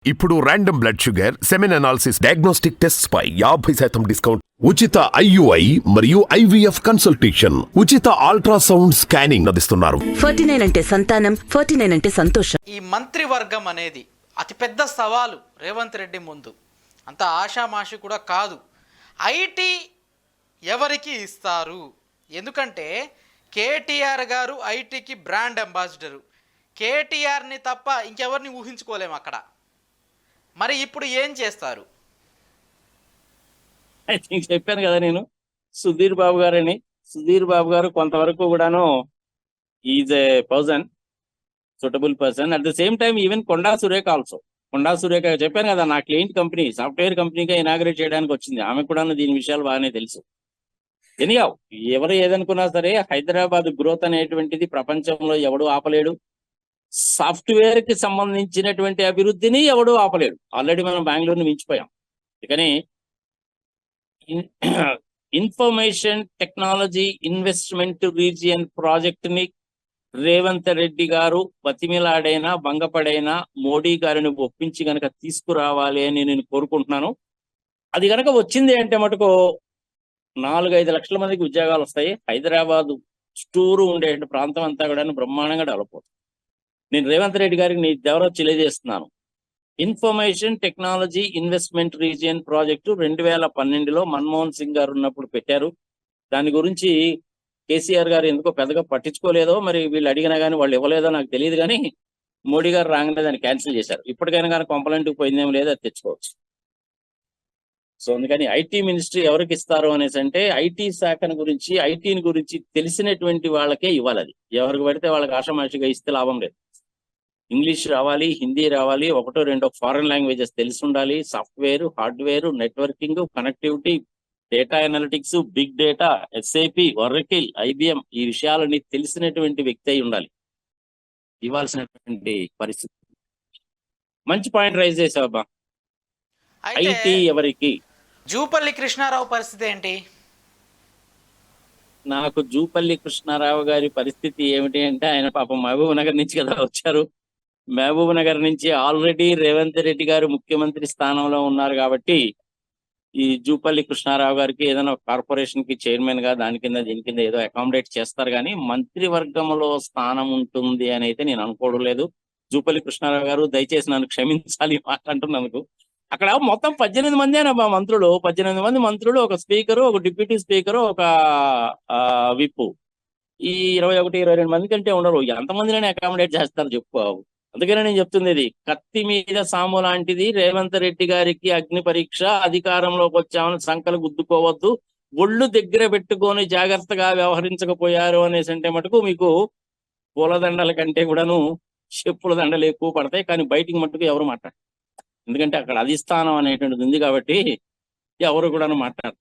ఇప్పుడు random blood sugar, semen analysis, diagnostic test పై 50% discount, ఉచిత IUI మరియు IVF కన్సల్టేషన్, ఉచిత అల్ట్రాసౌండ్ స్కానింగ్ అందిస్తున్నారు. 49 అంటే సంతానం, 49 అంటే సంతోషం. ఈ మంత్రివర్గం అనేది అతిపెద్ద సవాలు రేవంత్ రెడ్డి ముందు. అంత ఆషామాషి కూడా కాదు. ఐటీ ఎవరికి ఇస్తారు? ఎందుకంటే కేటీఆర్ గారు ఐటీకి బ్రాండ్ అంబాసిడరు. కేటీఆర్ని తప్ప ఇంకెవరిని ఊహించుకోలేము అక్కడ. మరి ఇప్పుడు ఏం చేస్తారు? ఐ థింక్ చెప్పాను కదా నేను, సుధీర్ బాబు గారని. సుధీర్ బాబు గారు కొంతవరకు కూడాను is a person, suitable person. At the same time even Konda Surekha also. Konda Surekha చెప్పాను కదా, నా క్లయింట్ కంపెనీ సాఫ్ట్వేర్ కంపెనీగా ఇనాగ్రేట్ చేయడానికి వచ్చింది. ఆమె కూడా దీని విషయాలు బాగానే తెలుసు. ఎనియా ఎవరు ఏదనుకున్నా సరే హైదరాబాద్ గ్రోత్ అనేటువంటిది ప్రపంచంలో ఎవడు ఆపలేడు. సాఫ్ట్వేర్ కి సంబంధించినటువంటి అభివృద్ధిని ఎవడు ఆపలేడు. ఆల్రెడీ మనం బెంగళూరుని మించిపోయాం. కానీ information technology investment region project ని రేవంత్ రెడ్డి గారు బతిమిలాడైనా భంగపడైనా మోడీ గారిని ఒప్పించి గనక తీసుకురావాలి అని నేను కోరుకుంటున్నాను. అది గనక వచ్చింది అంటే మటుకు 4-5 లక్షల మందికి ఉద్యోగాలు వస్తాయి. హైదరాబాద్ చుట్టూరు ఉండే ప్రాంతం అంతా కూడా బ్రహ్మాండంగా డెవలప్ అవుతుంది. నేను రేవంత్ రెడ్డి గారికి నీ దేవర తెలియజేస్తున్నాను. Information technology investment region project 2012లో మన్మోహన్ సింగ్ గారు ఉన్నప్పుడు పెట్టారు. దాని గురించి కేసీఆర్ గారు ఎందుకో పెద్దగా పట్టించుకోలేదో, మరి వీళ్ళు అడిగినా కానీ వాళ్ళు ఇవ్వలేదో నాకు తెలియదు. కానీ మోడీ గారు రాగానే దాన్ని క్యాన్సిల్ చేశారు. ఇప్పటికైనా కానీ కొంపలంటికి పోయిందేమో లేదో అది తెచ్చుకోవచ్చు. సో అందుకని ఐటీ మినిస్ట్రీ ఎవరికి ఇస్తారు అనేసి అంటే ఐటీ శాఖను గురించి, ఐటీని గురించి తెలిసినటువంటి వాళ్ళకే ఇవ్వాలి. అది ఎవరికి పడితే వాళ్ళకి ఆషామాషిగా ఇస్తే లాభం లేదు. ఇంగ్లీష్ రావాలి, హిందీ రావాలి, 1-2 ఫారెన్ లాంగ్వేజెస్ తెలిసి ఉండాలి. Software, hardware, networking, connectivity, data analytics, big data, SAP, Oracle, IBM ఈ విషయాలని తెలిసినటువంటి వ్యక్తి అయి ఉండాలి. ఇవ్వాల్సినటువంటి పరిస్థితి. మంచి పాయింట్ రైజ్ చేసావబ్బా. ఐటీ ఎవరికి? జూపల్లి కృష్ణారావు పరిస్థితి ఏంటి? నాకు జూపల్లి కృష్ణారావు గారి పరిస్థితి ఏమిటి అంటే, ఆయన పాపం మహబూబ్ నగర్ నుంచి కదా వచ్చారు. మహబూబ్ నగర్ నుంచి ఆల్రెడీ రేవంత్ రెడ్డి గారు ముఖ్యమంత్రి స్థానంలో ఉన్నారు కాబట్టి ఈ జూపల్లి కృష్ణారావు గారికి ఏదైనా కార్పొరేషన్ కి చైర్మన్ గా దాని కింద దీని కింద ఏదో అకామిడేట్ చేస్తారు. కానీ మంత్రివర్గంలో స్థానం ఉంటుంది అని అయితే నేను అనుకోవడం లేదు. జూపల్లి కృష్ణారావు గారు దయచేసి నన్ను క్షమించాలి మాట్లాడుతున్నందుకు. అక్కడ మొత్తం 18 మందేనా మంత్రులు. 18 మంది మంత్రులు, ఒక స్పీకరు, ఒక డిప్యూటీ స్పీకరు, ఒక విప్. ఈ 21-22 మంది కంటే ఉండరు. ఎంతమందిని అకామిడేట్ చేస్తారు చెప్పు. అందుకనే నేను చెప్తుంది, ఇది కత్తి మీద సాము లాంటిది. రేవంత్ రెడ్డి గారికి అగ్ని పరీక్ష. అధికారంలోకి వచ్చామని సంకలు గుద్దుకోవద్దు. ఒళ్ళు దగ్గర పెట్టుకొని జాగ్రత్తగా వ్యవహరించకపోయారు అనేసి అంటే మటుకు మీకు పూలదండల కంటే కూడాను చెప్పుల దండలు ఎక్కువ పడతాయి. కానీ బయటికి మటుకు ఎవరు మాట్లాడరు. ఎందుకంటే అక్కడ అధిష్టానం అనేటువంటిది ఉంది కాబట్టి ఎవరు కూడా మాట్లాడరు.